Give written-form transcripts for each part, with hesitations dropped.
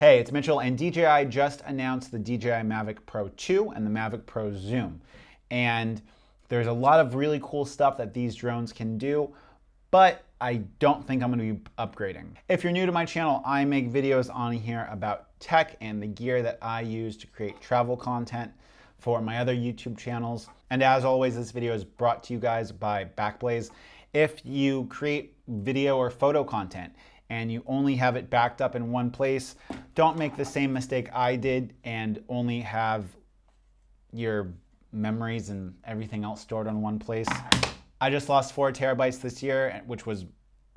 Hey, it's Mitchell, and DJI just announced the DJI Mavic Pro 2 and the Mavic Pro Zoom. And there's a lot of really cool stuff that these drones can do, but I don't think I'm going to be upgrading. If you're new to my channel, I make videos on here about tech and the gear that I use to create travel content for my other YouTube channels. And as always, this video is brought to you guys by Backblaze. If you create video or photo content and you only have it backed up in one place, don't make the same mistake I did and only have your memories and everything else stored on one place. I just lost 4 terabytes this year, which was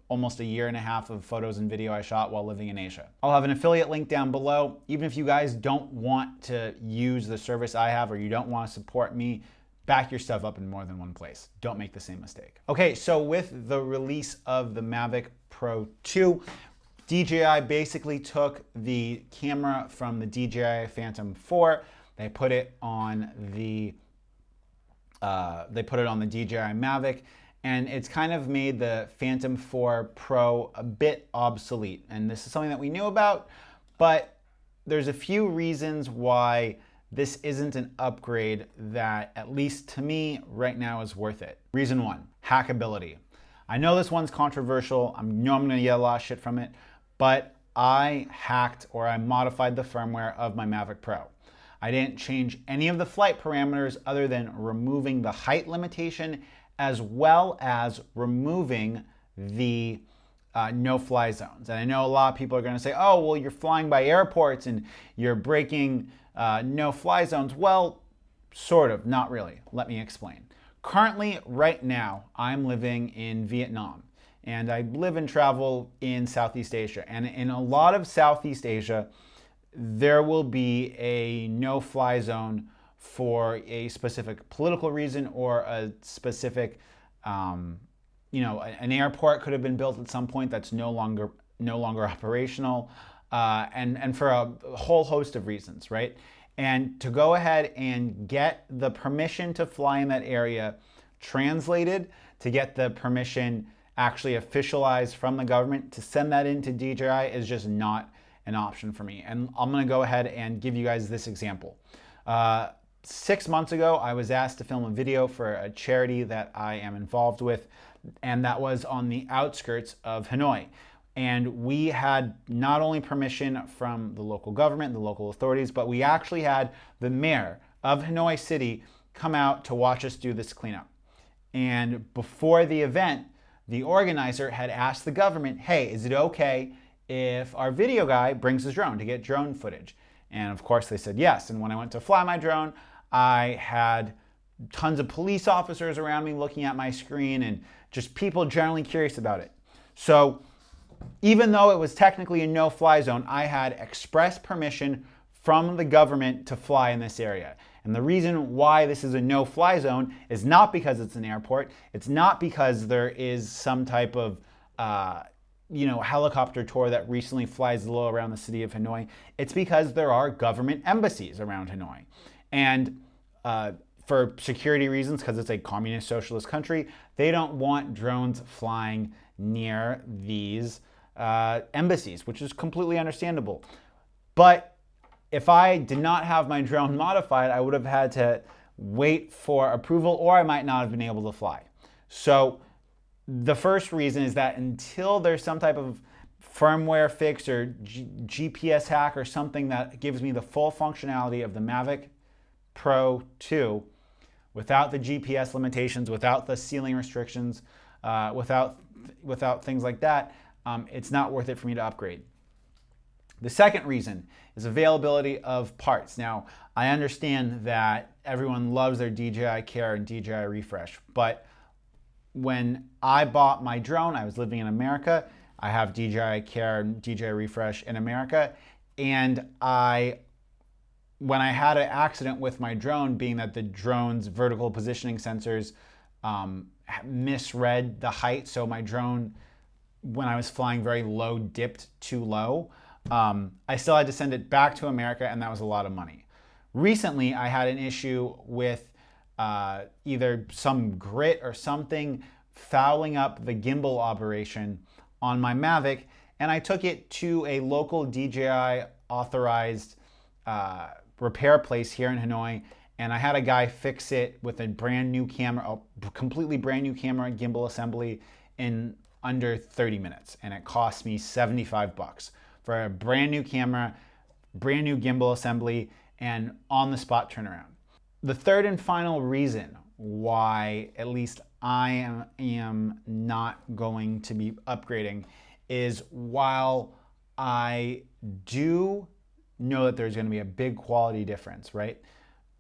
almost a year and a half of photos and video I shot while living in Asia. I'll have an affiliate link down below. Even if you guys don't want to use the service I have or you don't want to support me, back your stuff up in more than one place. Don't make the same mistake. Okay, so with the release of the Mavic Pro 2, DJI basically took the camera from the DJI Phantom 4. They put it on the DJI Mavic, and it's kind of made the Phantom 4 Pro a bit obsolete. And this is something that we knew about, but there's a few reasons why this isn't an upgrade that, at least to me, right now is worth it. Reason 1, hackability. I know this one's controversial. I know I'm gonna get a lot of shit from it, but I hacked or I modified the firmware of my Mavic Pro. I didn't change any of the flight parameters other than removing the height limitation as well as removing the no-fly zones. And I know a lot of people are gonna say, oh, well, you're flying by airports and you're breaking no-fly zones. Well, sort of, not really. Let me explain. Currently, right now, I'm living in Vietnam, and I live and travel in Southeast Asia. And in a lot of Southeast Asia, there will be a no-fly zone for a specific political reason or a specific, an airport could have been built at some point that's no longer operational, and for a whole host of reasons, right? And to go ahead and get the permission to fly in that area translated, to get the permission actually officialized from the government to send that into DJI is just not an option for me. And I'm gonna go ahead and give you guys this example. 6 months ago, I was asked to film a video for a charity that I am involved with, and that was on the outskirts of Hanoi. And we had not only permission from the local government, the local authorities, but we actually had the mayor of Hanoi City come out to watch us do this cleanup. And before the event, the organizer had asked the government, hey, is it okay if our video guy brings his drone to get drone footage? And of course they said yes. And when I went to fly my drone, I had tons of police officers around me looking at my screen and just people generally curious about it. So even though it was technically a no-fly zone, I had express permission from the government to fly in this area. And the reason why this is a no-fly zone is not because it's an airport. It's not because there is some type of helicopter tour that recently flies low around the city of Hanoi. It's because there are government embassies around Hanoi. And for security reasons, because it's a communist socialist country, they don't want drones flying near these embassies, which is completely understandable. But if I did not have my drone modified, I would have had to wait for approval, or I might not have been able to fly. So the first reason is that until there's some type of firmware fix or GPS hack or something that gives me the full functionality of the Mavic Pro 2 without the GPS limitations, without the ceiling restrictions, without things like that, it's not worth it for me to upgrade. The second reason is availability of parts. Now, I understand that everyone loves their DJI Care and DJI Refresh, but when I bought my drone, I was living in America. I have DJI Care and DJI Refresh in America, and when I had an accident with my drone, being that the drone's vertical positioning sensors misread the height, so my drone, when I was flying very low, dipped too low. I still had to send it back to America, and that was a lot of money. Recently, I had an issue with either some grit or something fouling up the gimbal operation on my Mavic, and I took it to a local DJI authorized repair place here in Hanoi, and I had a guy fix it with a brand new camera, a completely brand new camera gimbal assembly in under 30 minutes. And it cost me 75 bucks for a brand new camera, brand new gimbal assembly, and on the spot turnaround. The third and final reason why at least I am not going to be upgrading is, while I do know that there's going to be a big quality difference, right?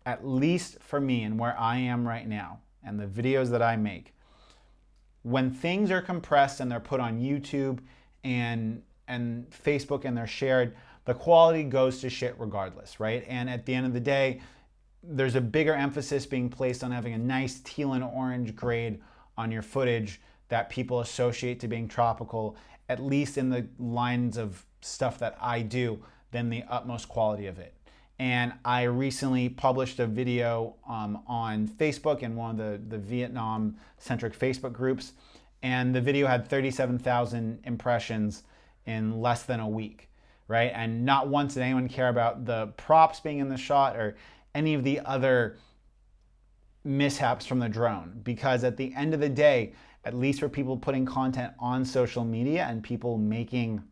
At least for me and where I am right now and the videos that I make, when things are compressed and they're put on YouTube and Facebook and they're shared, the quality goes to shit regardless, right? And at the end of the day, there's a bigger emphasis being placed on having a nice teal and orange grade on your footage that people associate to being tropical, at least in the lines of stuff that I do, than the utmost quality of it. And I recently published a video on Facebook in one of the Vietnam-centric Facebook groups, and the video had 37,000 impressions in less than a week, right? And not once did anyone care about the props being in the shot or any of the other mishaps from the drone, because at the end of the day, at least for people putting content on social media and people making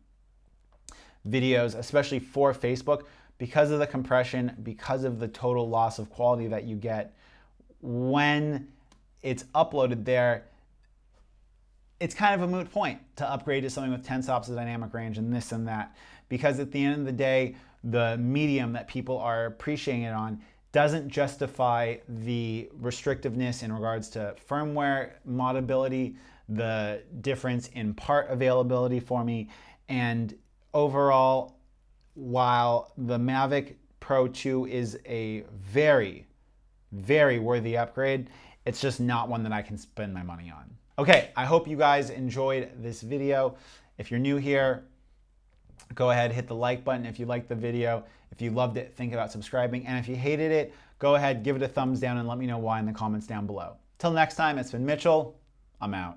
videos, especially for Facebook, because of the compression, because of the total loss of quality that you get when it's uploaded there, it's kind of a moot point to upgrade to something with 10 stops of dynamic range and this and that, because at the end of the day, the medium that people are appreciating it on doesn't justify the restrictiveness in regards to firmware modability, the difference in part availability for me, and overall, while the Mavic Pro 2 is a very, very worthy upgrade, it's just not one that I can spend my money on. Okay, I hope you guys enjoyed this video. If you're new here, go ahead, hit the like button if you liked the video. If you loved it, think about subscribing. And if you hated it, go ahead, give it a thumbs down and let me know why in the comments down below. Till next time, it's been Mitchell. I'm out.